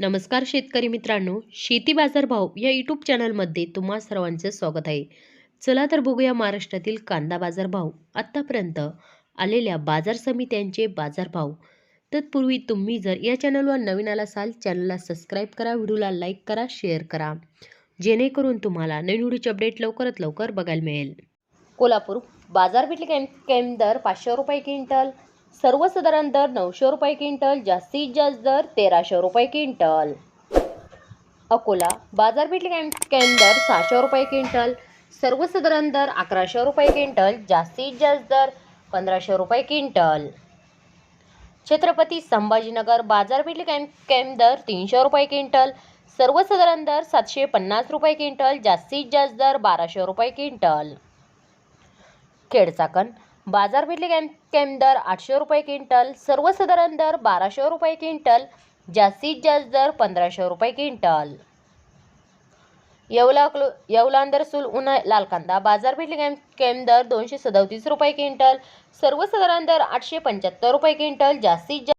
नमस्कार शेतकरी मित्रांनो, शेती बाजार भाव या यूट्यूब चॅनलमध्ये तुम्हा सर्वांचे स्वागत आहे. चला तर बघूया महाराष्ट्रातील कांदा बाजार भाव आतापर्यंत आलेल्या बाजार समित्यांचे बाजारभाव. तत्पूर्वी तुम्ही जर या चॅनलवर नवीन आला असाल, चॅनलला सबस्क्राईब करा, व्हिडिओला लाईक करा, शेअर करा, जेणेकरून तुम्हाला नवीन व्हिडिओचे अपडेट लवकरात लवकर बघायला मिळेल. कोल्हापूर बाजारपेठ कॅम्प दर 500 रुपये क्विंटल, सर्वसाधारण दर 900 रुपये क्विंटल, जास्तीत जास्त दर 1300 रुपये क्विंटल. अकोला बाजारपेठ कॅम्प दर 600 रुपये क्विंटल, सर्वसाधारण दर 1100 रुपये क्विंटल, जास्तीत जास्त दर 1500 रुपये क्विंटल. छत्रपती संभाजीनगर बाजारपेठ कॅम्प दर 300 रुपये क्विंटल, सर्वसाधारण दर 750 रुपये क्विंटल, जास्तीत जास्त दर 1200 रुपये क्विंटल. खेडचाकण बाजारपेठ कॅम्प दर 800 रुपये क्विंटल, सर्वसाधारण दर 1200 रुपये क्विंटल, जास्तीत जास्त दर 1500 रुपये क्विंटल. येवला सुल उन्हा लाल कांदा बाजारपेठ कॅम्प दर 237 रुपये क्विंटल, सर्वसाधारण दर 875 रुपये क्विंटल, जास्तीत